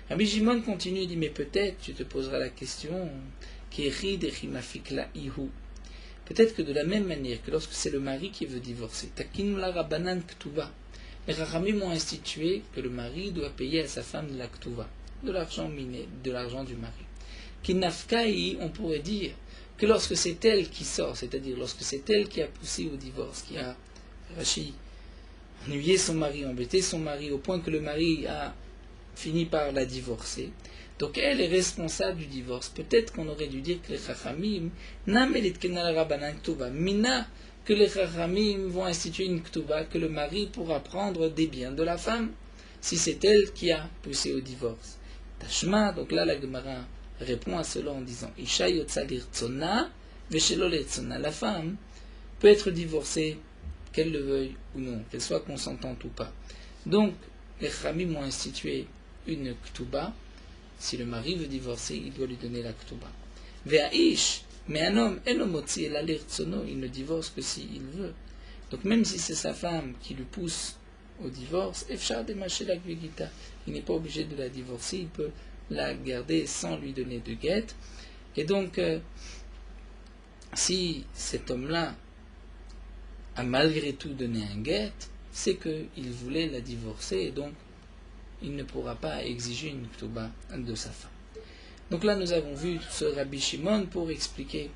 Rabbi Shimon continue et dit, mais peut-être tu te poseras la question, peut-être que de la même manière que lorsque c'est le mari qui veut divorcer, les Rachamim ont institué que le mari doit payer à sa femme de la Ktuva, de l'argent miné, de l'argent du mari. Kinafkai, on pourrait dire que lorsque c'est elle qui sort, c'est-à-dire lorsque c'est elle qui a poussé au divorce, qui a, Rashi ennuyé son mari, embêté son mari, au point que le mari a fini par la divorcer. Donc elle est responsable du divorce. Peut-être qu'on aurait dû dire que les Chachamim, Mina, que les Chachamim vont instituer une Ktuba, que le mari pourra prendre des biens de la femme, si c'est elle qui a poussé au divorce. Tashma, donc là la Gemara répond à cela en disant Isha yotza lirtzona, veshelo lirtzona. La femme peut être divorcée, qu'elle le veuille ou non, qu'elle soit consentante ou pas. Donc, les Chachamim ont institué une Ktuba. Si le mari veut divorcer, il doit lui donner la Ktuba. Ve'aish, mais un homme, enomotzi el alirtzono, il ne divorce que s'il veut. Donc même si c'est sa femme qui lui pousse au divorce, efshar demaché la gvigita, il n'est pas obligé de la divorcer, il peut la garder sans lui donner de guette. Et donc, si cet homme-là a malgré tout donné un guette, c'est qu'il voulait la divorcer et donc il ne pourra pas exiger une ktuba de sa femme. Donc là, nous avons vu ce Rabbi Shimon pour expliquer,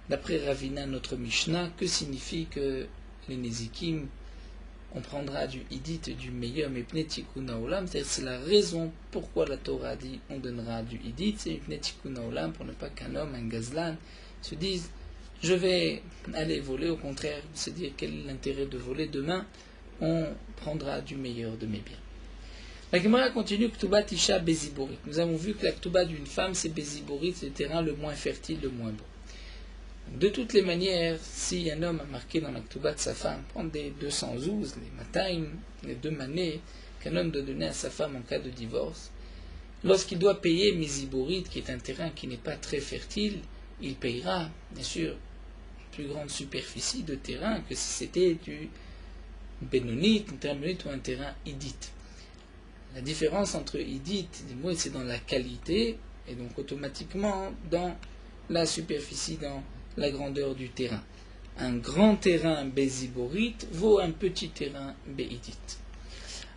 d'après Ravina, notre Mishnah, que signifie que les Nezikim, on prendra du Hidit du meilleur, mais Pnetikuna Olam, c'est-à-dire c'est la raison pourquoi la Torah dit on donnera du Hidit, c'est Pnetikuna Olam, pour ne pas qu'un homme, un gazlan, se dise je vais aller voler, au contraire, se dire quel est l'intérêt de voler, demain on prendra du meilleur de mes biens. La Gemara continue Ktubat Isha Beziborit. Nous avons vu que la Ktuba d'une femme, c'est Beziborit, c'est le terrain le moins fertile, le moins beau. De toutes les manières, si un homme a marqué dans la Ktuba de sa femme, prendre des 212, les Mataim, les 2 manées qu'un homme doit donner à sa femme en cas de divorce, lorsqu'il doit payer Beziborit, qui est un terrain qui n'est pas très fertile, il payera, bien sûr, une plus grande superficie de terrain que si c'était du Benonite, un terrain Benonite ou un terrain Hidite. La différence entre Hidit et Moed, c'est dans la qualité, et donc automatiquement dans la superficie, dans la grandeur du terrain. Un grand terrain Beziborit vaut un petit terrain Beidit.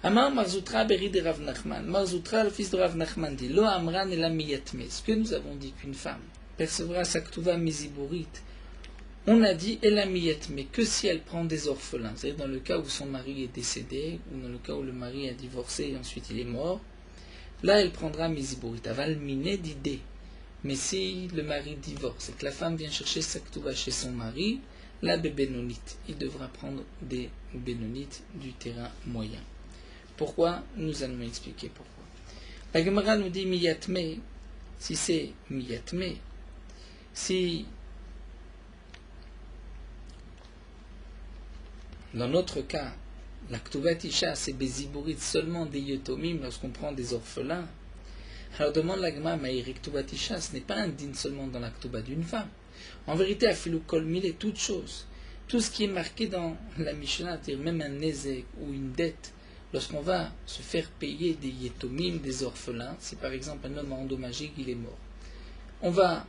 Amar Marzoutra Beri de Rav Nachman. Marzoutra, le fils de Rav Nachman, dit Lo Amran et la Miyatme. Ce que nous avons dit qu'une femme percevra sa Ktuva Beziborit, on a dit Elamiyat, mais que si elle prend des orphelins, c'est-à-dire dans le cas où son mari est décédé, ou dans le cas où le mari a divorcé et ensuite il est mort, là elle prendra Miziborit, aval miné d'idée. Mais si le mari divorce et que la femme vient chercher sa Ktuba chez son mari, là Bénonite, il devra prendre des Bénonites du terrain moyen. Pourquoi? Nous allons expliquer pourquoi. La Gemara nous dit Miyatme, si c'est Miyatme, si dans notre cas, la Ktubat Isha, c'est Beziborit seulement des Yotomim lorsqu'on prend des orphelins. Alors demande la Gemara, Maïri Ktubat Isha, ce n'est pas un din seulement dans la Ktuba d'une femme. En vérité, à Filou Kol Mile, toute chose, tout ce qui est marqué dans la Mishnah, c'est-à-dire même un Nezek ou une dette, lorsqu'on va se faire payer des Yotomim, des orphelins, si par exemple un homme endommagé qu'il est mort, on va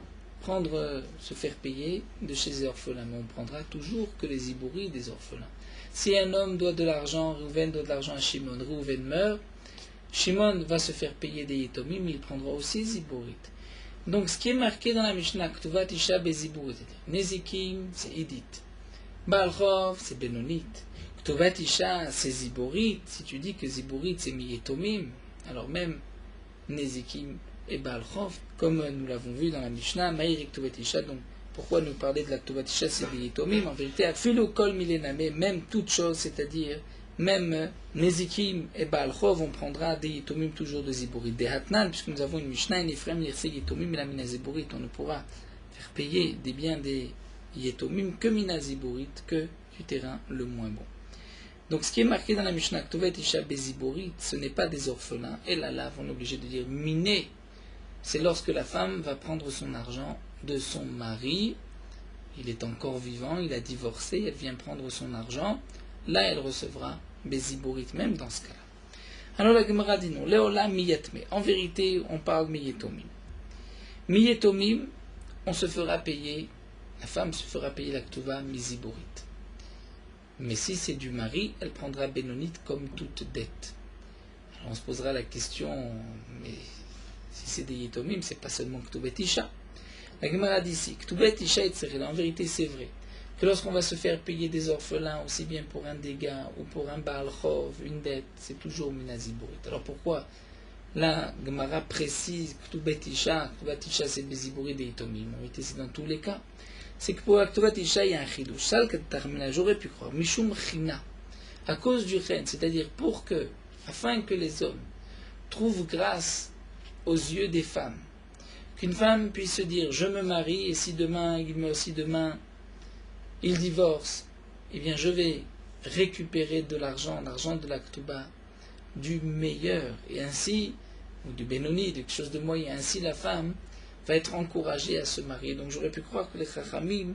se faire payer de chez les orphelins, mais on prendra toujours que les Ibouris des orphelins. Si un homme doit de l'argent, Reuven doit de l'argent à Shimon, Reuven meurt, Shimon va se faire payer des Yetomim, il prendra aussi Ziborit. Donc ce qui est marqué dans la Mishnah, Ktuvat Isha Beziborit, Nezikim, c'est Idit, Baal Chov, c'est Benonit, Ktuvat Isha, c'est Ziborit. Si tu dis que Ziborit c'est Yetomim, alors même Nezikim et Baal Chov, comme nous l'avons vu dans la Mishnah, Maïr Ktuvat Isha, donc pourquoi nous parler de la Ktubat Isha, c'est des Yetomim? En vérité, à Philo Kol Milename, même toute chose, c'est-à-dire même Nezikim et Baal Chov, on prendra des Yetomim toujours de Ziborit. Des Hatnan, puisque nous avons une Mishnah, une Ephraim, Yerse Yetomim et la Mina Ziborit, on ne pourra faire payer des biens des Yetomim que Mina Ziborit, que du terrain le moins bon. Donc ce qui est marqué dans la Mishnah, Ktubat Isha Beziborit, ce n'est pas des orphelins, et là, on est obligé de dire miné. C'est lorsque la femme va prendre son argent de son mari, il est encore vivant, il a divorcé, elle vient prendre son argent, là elle recevra Beziborit, même dans ce cas-là. Alors la Gemara dit non, Léola miyatme, en vérité on parle miyetomim. Miyetomim, on se fera payer, la femme se fera payer la Ktuva Miziborit. Mais si c'est du mari, elle prendra Bénonite comme toute dette. Alors on se posera la question, mais si c'est des Yetomim, c'est pas seulement Ktubat Isha. La Gemara dit ici, Ktubat Isha et Tserela, en vérité c'est vrai. que lorsqu'on va se faire payer des orphelins, aussi bien pour un dégât ou pour un Baal Chov, une dette, c'est toujours Minaziburit. Alors pourquoi la Gemara précise Ktubat Isha c'est Beziburit de Itomim. En réalité, c'est dans tous les cas. C'est que pour Ktubat Isha, il y a un chidouche. Ça, j'aurais pu croire. Mishum China. À cause du Chen, c'est-à-dire afin que les hommes trouvent grâce aux yeux des femmes, qu'une femme puisse se dire je me marie et si demain il divorce, eh bien je vais récupérer de l'argent de la Ktuba, du meilleur, et ainsi, ou du Benoni, quelque chose de moyen, ainsi la femme va être encouragée à se marier. Donc j'aurais pu croire que les Chachamim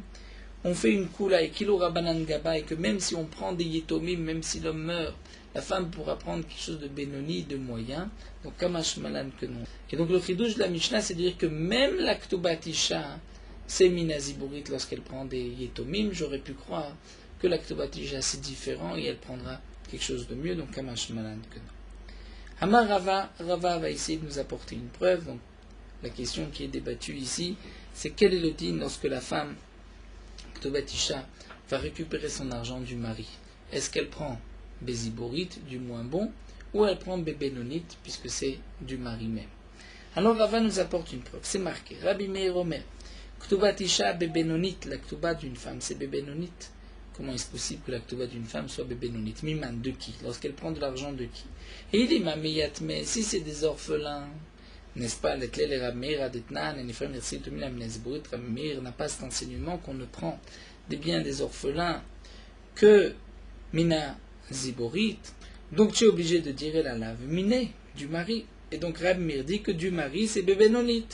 ont fait une koula et kilo rabanan gaba, et que même si on prend des yetomim, même si l'homme meurt, la femme pourra prendre quelque chose de Benoni, de moyen, donc kamash malan que non. Et donc le chidouche de la Mishnah, c'est de dire que même la Ktubat Isha, c'est Minaziburit lorsqu'elle prend des yetomim. J'aurais pu croire que la Ktubat Isha c'est différent et elle prendra quelque chose de mieux, donc kamash malan que non. Amar Rava va essayer de nous apporter une preuve. Donc la question qui est débattue ici, c'est quel est le din lorsque la femme Ktubat Isha va récupérer son argent du mari. Est-ce qu'elle prend Beziburit, du moins bon, ou elle prend Bébenonit, puisque c'est du mari même. Alors Rava nous apporte une preuve, c'est marqué, Rabbi Meir Omer, Ktubat Isha Bébenonit, la Ktuba d'une femme, c'est Bébenonit. Comment est-ce possible que la Ktuba d'une femme soit Bébenonit? Miman, de qui? Lorsqu'elle prend de l'argent de qui? Et il dit, mais si c'est des orphelins, n'est-ce pas, Rabbi Meir n'a pas cet enseignement qu'on ne prend des biens des orphelins que Mina Ziborit, donc tu es obligé de dire la lave miné du mari. Et donc Rabbi Meir dit que du mari c'est Bébenonit.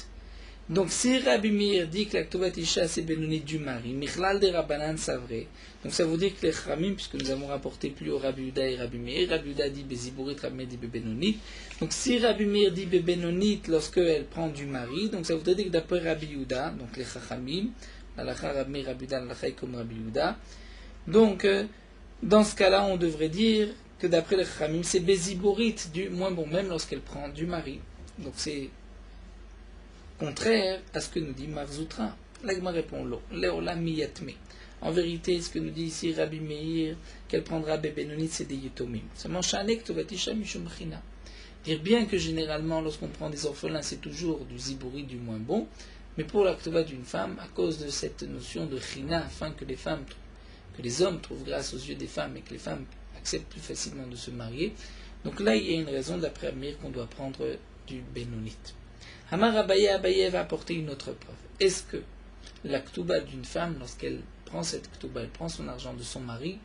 Donc si Rabbi Meir dit que la Ktubat Isha c'est Bébenonit du mari, Michlal de Rabbanan c'est vrai. Donc ça veut dire que les Chachamim, puisque nous avons rapporté plus haut Rabbi Yehuda et Rabbi Meir, Rabbi Yehuda dit Béziborit, Rabbi Meir dit Bébenonit. Donc si Rabbi Meir dit Bébenonit lorsqu'elle prend du mari, donc ça voudrait dire que d'après Rabbi Yehuda, donc les Chachamim, l'alacha Rabbi Meir, Rabbi Yehuda, l'alacha est comme Rabbi Yehuda. Donc dans ce cas-là, on devrait dire que d'après les Chachamim, c'est Béziborit, du moins bon, même lorsqu'elle prend du mari. Donc c'est contraire à ce que nous dit Marzoutra. L'Agma répond l'eau. Léola miyatme. En vérité, ce que nous dit ici Rabbi Meir, qu'elle prendra Bébenonit, c'est des yetomim. Seulement, Shanek Tovatisha Mishum China. Dire bien que généralement, lorsqu'on prend des orphelins, c'est toujours du zibouri, du moins bon, mais pour la Ktova d'une femme, à cause de cette notion de China, afin que les hommes trouvent grâce aux yeux des femmes et que les femmes acceptent plus facilement de se marier, donc là, il y a une raison d'après Amir qu'on doit prendre du Benonit. Amar Abaye va apporter une autre preuve. Est-ce que la Ktuba d'une femme, lorsqu'elle prend cette Ktuba, elle prend son argent de son mari,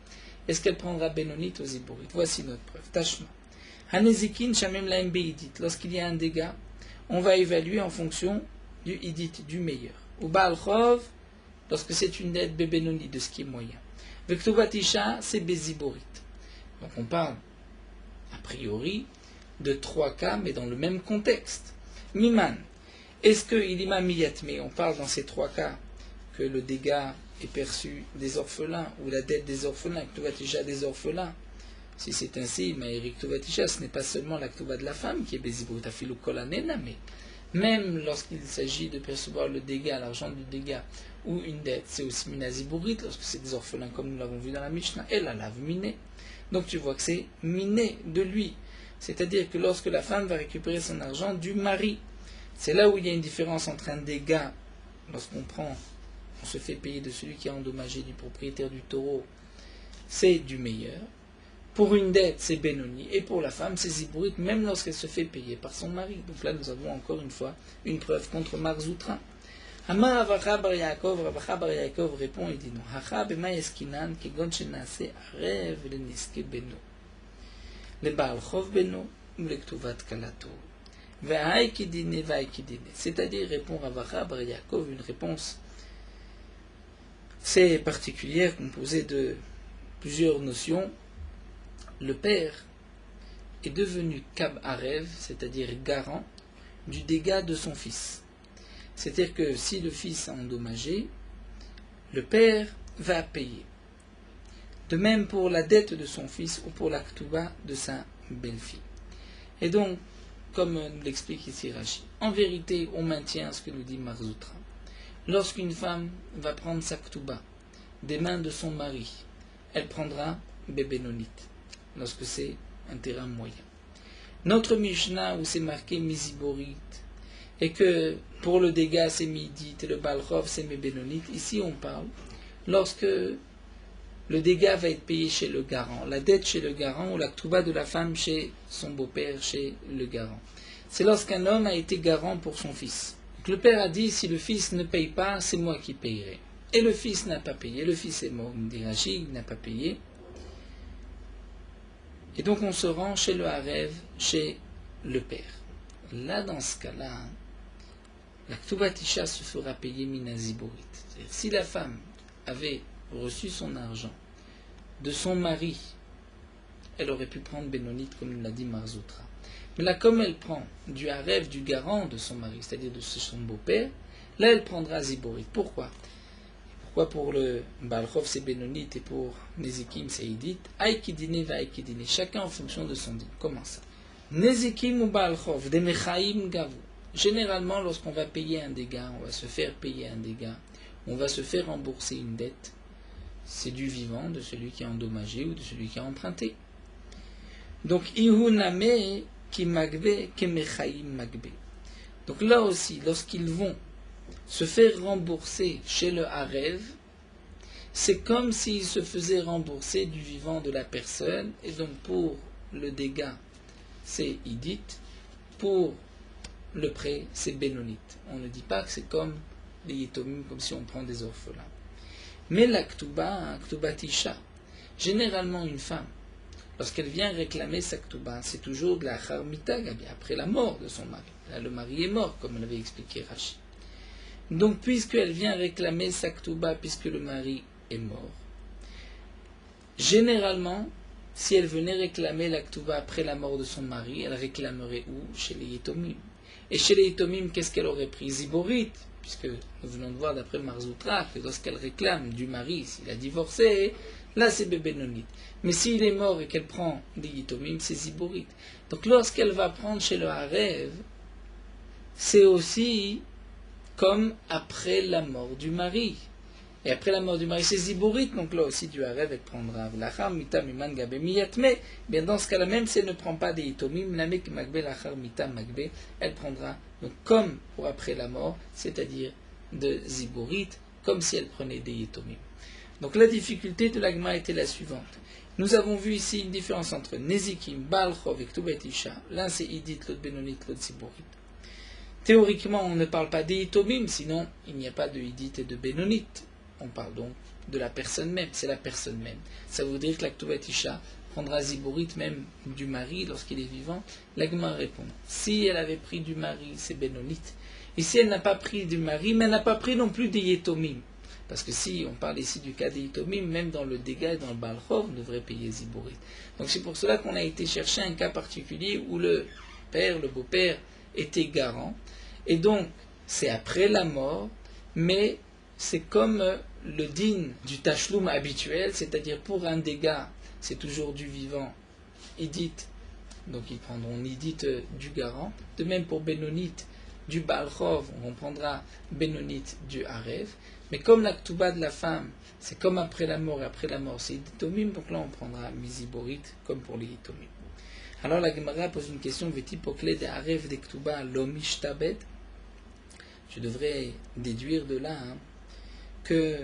est-ce qu'elle prendra Benonit aux Ziborit? Voici notre preuve. Tashma. Hanezikin Shamem Laim Beidit. Lorsqu'il y a un dégât, on va évaluer en fonction du Idit, du meilleur. Ou Baal Chov, lorsque c'est une dette Benonit, de ce qui est moyen. Vektubat Isha, c'est Beziborit. Donc on parle, a priori, de trois cas, mais dans le même contexte. Miman, est-ce qu'il y a miyatme? On parle dans ces trois cas que le dégât est perçu des orphelins, ou la dette des orphelins, Ktubat Isha des orphelins. Si c'est ainsi, Maïrik Ktubat Isha, ce n'est pas seulement la Ktuba de la femme qui est Beziborit, Afilu Kolanena, mais même lorsqu'il s'agit de percevoir le dégât, l'argent du dégât, ou une dette, c'est aussi Minaziburit, lorsque c'est des orphelins, comme nous l'avons vu dans la Mishnah, elle la lave miné. Donc tu vois que c'est miné de lui. C'est-à-dire que lorsque la femme va récupérer son argent du mari, c'est là où il y a une différence entre un dégât, lorsqu'on se fait payer de celui qui a endommagé du propriétaire du taureau, c'est du meilleur. Pour une dette, c'est Benoni. Et pour la femme, c'est Ziborit, même lorsqu'elle se fait payer par son mari. Donc là, nous avons encore une fois une preuve contre Marzoutra. Amar Avacha bar Yaakov, Avacha bar Yaakov répond et dit non. Hacha bema yeskinan kegon shenase arev le niske beno. Le Baal Chov beno, ou le Ktuvat kalato. Ve'ai kidine, ve'ai kidine. C'est-à-dire, répond Avacha bar Yaakov, une réponse c'est particulière, composée de plusieurs notions. Le père est devenu Kab Arev, c'est-à-dire garant, du dégât de son fils. C'est-à-dire que si le fils a endommagé, le père va payer. De même pour la dette de son fils ou pour la Ktuba de sa belle-fille. Et donc, comme nous l'explique ici Rashi, en vérité, on maintient ce que nous dit Marzoutra. Lorsqu'une femme va prendre sa Ktuba des mains de son mari, elle prendra Bénonite, lorsque c'est un terrain moyen. Notre Mishnah, où c'est marqué Miziborit, et que pour le dégât c'est Midit et le Balchov c'est Bénonite, ici on parle lorsque le dégât va être payé chez le garant, la dette chez le garant ou la ktouba de la femme chez son beau-père, chez le garant. C'est lorsqu'un homme a été garant pour son fils. Donc le père a dit, si le fils ne paye pas, c'est moi qui payerai. Et le fils n'a pas payé, le fils est mort, il n'a pas payé. Et donc on se rend chez le harev, chez le père. Là, dans ce cas-là, la ktouba tisha se fera payer minaziborit. C'est-à-dire, si la femme avait reçu son argent de son mari, elle aurait pu prendre Bénonite, comme l'a dit Marzoutra. Mais là, comme elle prend du harev, du garant de son mari, c'est-à-dire de son beau-père, là, elle prendra Ziborit. Pourquoi? Pourquoi pour le Balchov, c'est Bénonite, et pour Nezikim, c'est Idit? Aïkidine va Aïkidine, chacun en fonction de son din. Comment ça? Nezikim ou Balchov, des Mechaim Gavu. Généralement, lorsqu'on va payer un dégât, on va se faire payer un dégât, on va se faire rembourser une dette, c'est du vivant de celui qui a endommagé ou de celui qui a emprunté. Donc, Ihuname ki magbe ke mechaim magbe. Donc là aussi, lorsqu'ils vont se faire rembourser chez le harev, c'est comme s'ils se faisaient rembourser du vivant de la personne, et donc pour le dégât, c'est idit, pour le prêt, c'est bénonite. On ne dit pas que c'est comme les yitomim, comme si on prend des orphelins. Mais la ktouba, ktouba tisha, généralement une femme, lorsqu'elle vient réclamer sa ktouba, c'est toujours de la charmita gabi, après la mort de son mari. Là, le mari est mort, comme l'avait expliqué Rashi. Donc, puisqu'elle vient réclamer sa ktouba, puisque le mari est mort, généralement, si elle venait réclamer la ktouba après la mort de son mari, elle réclamerait où? Chez les yitomim. Et chez les yitomim, qu'est-ce qu'elle aurait pris? Ziborit, puisque nous venons de voir d'après Marzoutra que lorsqu'elle réclame du mari, s'il a divorcé, là c'est Bénonite. Mais s'il est mort et qu'elle prend des yitomim, c'est Ziborit. Donc lorsqu'elle va prendre chez le harev, c'est aussi comme après la mort du mari. Et après la mort du mari, c'est Ziborit, donc là aussi du harev, elle prendra l'achar mitam iman gabe miyatme. Bien dans ce cas-là, même si elle ne prend pas des yitomim, namek magbe l'achar mitam magbe, elle prendra, donc comme pour après la mort, c'est-à-dire de Ziborit, comme si elle prenait des yitomim. Donc la difficulté de l'agma était la suivante. Nous avons vu ici une différence entre Nezikim, Balchov et Ktouba tisha. L'un c'est Idit, l'autre Bénonite, l'autre Ziborit. Théoriquement, on ne parle pas des yitomim, sinon il n'y a pas de Idit et de Bénonite. On parle donc de la personne même, c'est la personne même. Ça veut dire que la Ktouba tisha prendra Ziborit même du mari lorsqu'il est vivant. L'agma répond, si elle avait pris du mari, c'est Bénonite. Et si elle n'a pas pris du mari, mais elle n'a pas pris non plus des yitomim. Parce que si on parle ici du cas des yitomim, même dans le dégât et dans le balchov, on devrait payer Ziborit. Donc c'est pour cela qu'on a été chercher un cas particulier où le père, le beau-père, était garant. Et donc, c'est après la mort, mais c'est comme le din du tachloum habituel, c'est-à-dire pour un dégât, c'est toujours du vivant, idit, donc ils prendront idit du garant. De même pour Bénonite, du balchov, on prendra Bénonite du harev. Mais comme la ktouba de la femme, c'est comme après la mort, et après la mort, c'est yitomim, donc là on prendra miziborit, comme pour les yitomim. Alors la Gemara pose une question, veti pokle de harev de ktouba lomishtabed. Je devrais déduire de là que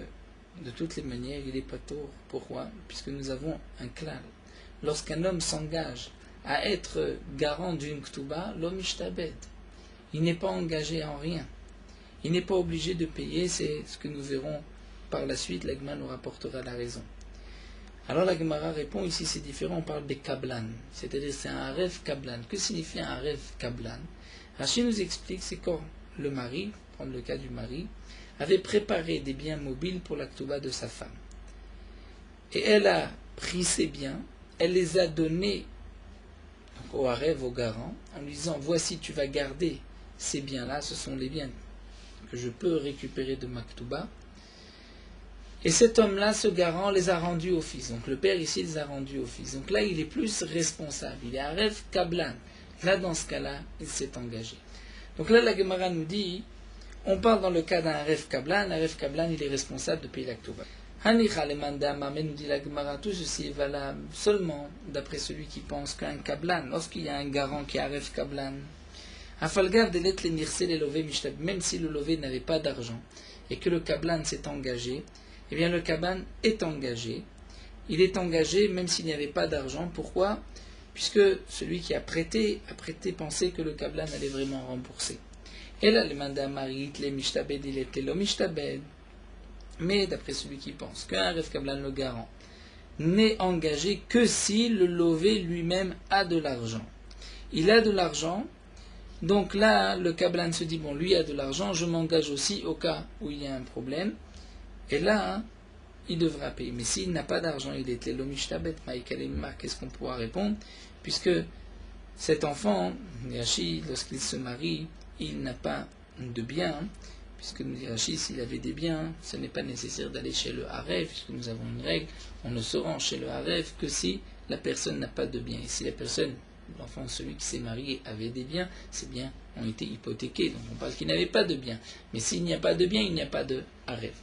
de toutes les manières il est pas tôt. Pourquoi? Puisque nous avons un klal. Lorsqu'un homme s'engage à être garant d'une ktouba, lomishtabed, il n'est pas engagé en rien. Il n'est pas obligé de payer, c'est ce que nous verrons par la suite, la Gemara nous rapportera la raison. Alors la Gemara répond, ici c'est différent, on parle des kablan, c'est-à-dire c'est un harev kablan. Que signifie un harev kablan? Rashi nous explique, c'est quand le mari, prendre le cas du mari, avait préparé des biens mobiles pour la ktouba de sa femme. Et elle a pris ces biens, elle les a donnés donc, au harev, au garant, en lui disant, voici tu vas garder ces biens-là, ce sont les biens que je peux récupérer de ma ktouba. Et cet homme-là, ce garant, les a rendus au fils. Donc le père ici les a rendus au fils. Donc là, il est plus responsable. Il est harev kablan. Là, dans ce cas-là, il s'est engagé. Donc là, la Gemara nous dit, on parle dans le cas d'un harev kablan. Harev kablan, il est responsable de payer la ktouba. Hanicha le mandama, mais nous dit la Gemara, tout ceci est valable seulement d'après celui qui pense qu'un kablan, lorsqu'il y a un garant qui arrête kablan, afalgav de l'être les nirse les lové mishtab, même si le lové n'avait pas d'argent et que le kablan s'est engagé, eh bien le kablan est engagé. Il est engagé même s'il n'y avait pas d'argent. Pourquoi? Puisque celui qui a prêté pensait que le kablan allait vraiment rembourser. Et là, le mandam marit les mishtabed, il était le mishtabed. Mais d'après celui qui pense qu'un ref kablan, le garant, n'est engagé que si le lové lui-même a de l'argent. Il a de l'argent, donc là, le kablan se dit, bon, lui a de l'argent, je m'engage aussi au cas où il y a un problème. Et là, il devra payer. Mais s'il n'a pas d'argent, il était l'omishtabet, maïkalimma, qu'est-ce qu'on pourra répondre? Puisque cet enfant, Rashi, lorsqu'il se marie, il n'a pas de biens. Puisque nous dit Rashi, s'il avait des biens, ce n'est pas nécessaire d'aller chez le Harev, puisque nous avons une règle, on ne se rend chez le Harev que si la personne n'a pas de biens. Et si la personne, l'enfant, celui qui s'est marié, avait des biens, ces biens ont été hypothéqués. Donc on parle qu'il n'avait pas de biens. Mais s'il n'y a pas de biens, il n'y a pas de Harev.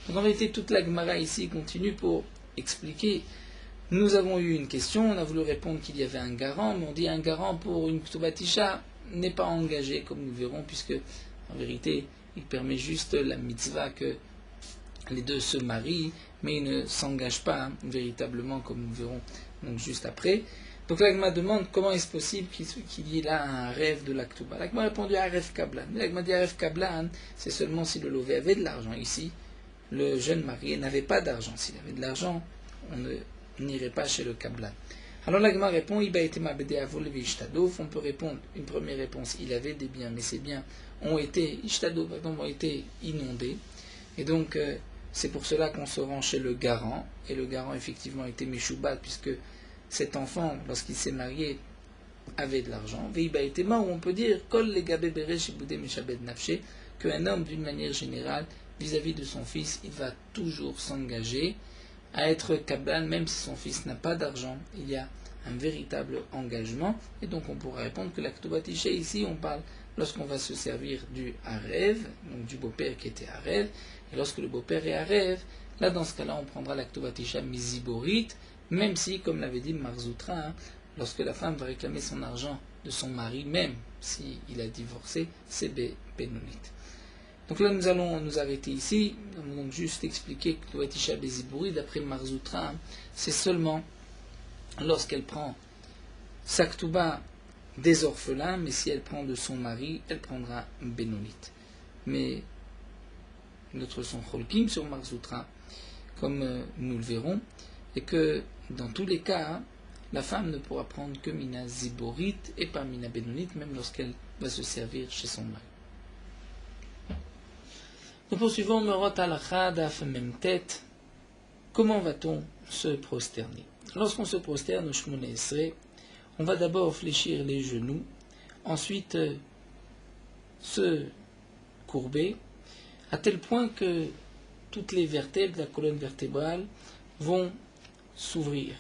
Donc en réalité, toute la Gemara ici continue pour expliquer. Nous avons eu une question, on a voulu répondre qu'il y avait un garant, mais on dit un garant pour une Ktubatisha n'est pas engagé, comme nous verrons, puisque en vérité, il permet juste la mitzvah que les deux se marient, mais il ne s'engage pas véritablement, comme nous verrons donc juste après. Donc la Gemara demande comment est-ce possible qu'il y ait là un rêve de la Ktuba. La Gemara a répondu à rêve Kablan. La Gemara dit à rêve Kablan, c'est seulement si le lové avait de l'argent. Ici, le jeune marié n'avait pas d'argent. S'il avait de l'argent, on n'irait pas chez le Kablan. Alors la Gemara répond, on peut répondre, une première réponse, il avait des biens, mais ces biens ont été, ont été inondés. Et donc, c'est pour cela qu'on se rend chez le garant. Et le garant, effectivement, était Meshoubat, puisque cet enfant, lorsqu'il s'est marié, avait de l'argent. Où on peut dire, qu'un homme, d'une manière générale, vis-à-vis de son fils, il va toujours s'engager à être kablan, même si son fils n'a pas d'argent. Il y a un véritable engagement. Et donc, on pourra répondre que la Ktubatisha, ici, on parle lorsqu'on va se servir du Harev, donc du beau-père qui était Harev, et lorsque le beau-père est Harev, là dans ce cas-là on prendra la Ktubatisha Miziborit, même si, comme l'avait dit Marzoutra, lorsque la femme va réclamer son argent de son mari, même s'il a divorcé, c'est Benonit. Donc là nous allons nous arrêter ici, nous allons donc juste expliquer que Ktubatisha Miziborit, d'après Marzoutra, c'est seulement lorsqu'elle prend sa Ktuba des orphelins, mais si elle prend de son mari, elle prendra Benonit. Mais d'autres sont Cholkim sur Marzoutra, comme nous le verrons, et que dans tous les cas, la femme ne pourra prendre que Mina Ziborit et pas Mina Benonit, même lorsqu'elle va se servir chez son mari. Nous poursuivons Merot Alacha Daf Memtet. Comment va-t-on se prosterner? Lorsqu'on se prosterne au Shmone Esrei, on va d'abord fléchir les genoux, ensuite se courber, à tel point que toutes les vertèbres de la colonne vertébrale vont s'ouvrir.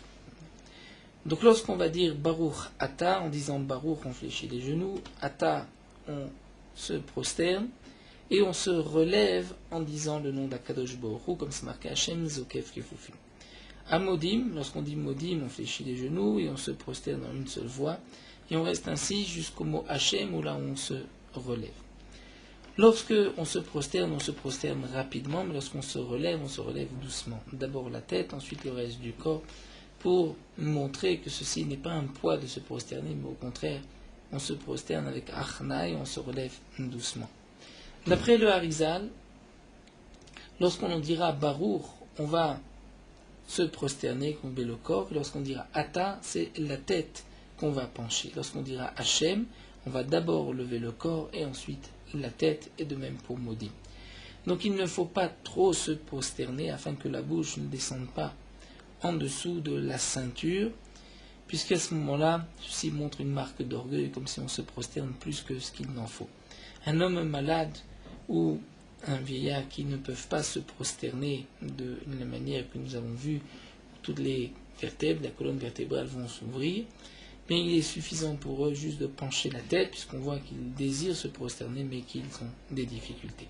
Donc lorsqu'on va dire Baruch Ata, en disant Baruch, on fléchit les genoux, Ata, on se prosterne, et on se relève en disant le nom d'Akadosh Baruch Hu, comme c'est marqué Hashem Zokef Kefufim. À Modim, lorsqu'on dit Modim, on fléchit les genoux et on se prosterne dans une seule voix, et on reste ainsi jusqu'au mot Hashem, où là on se relève. Lorsque on se prosterne rapidement, mais lorsqu'on se relève doucement. D'abord la tête, ensuite le reste du corps, pour montrer que ceci n'est pas un poids de se prosterner, mais au contraire, on se prosterne avec Achna et on se relève doucement. D'après le Harizal, lorsqu'on dira Baruch, on va se prosterner, courber le corps. Lorsqu'on dira Ata, c'est la tête qu'on va pencher. Lorsqu'on dira Hashem, on va d'abord lever le corps et ensuite la tête, et de même pour Modim. Donc il ne faut pas trop se prosterner afin que la bouche ne descende pas en dessous de la ceinture, puisqu'à ce moment-là, ceci montre une marque d'orgueil, comme si on se prosterne plus que ce qu'il n'en faut. Un homme malade ou un vieillard qui ne peuvent pas se prosterner de la manière que nous avons vu, toutes les vertèbres, la colonne vertébrale vont s'ouvrir, mais il est suffisant pour eux juste de pencher la tête, puisqu'on voit qu'ils désirent se prosterner, mais qu'ils ont des difficultés.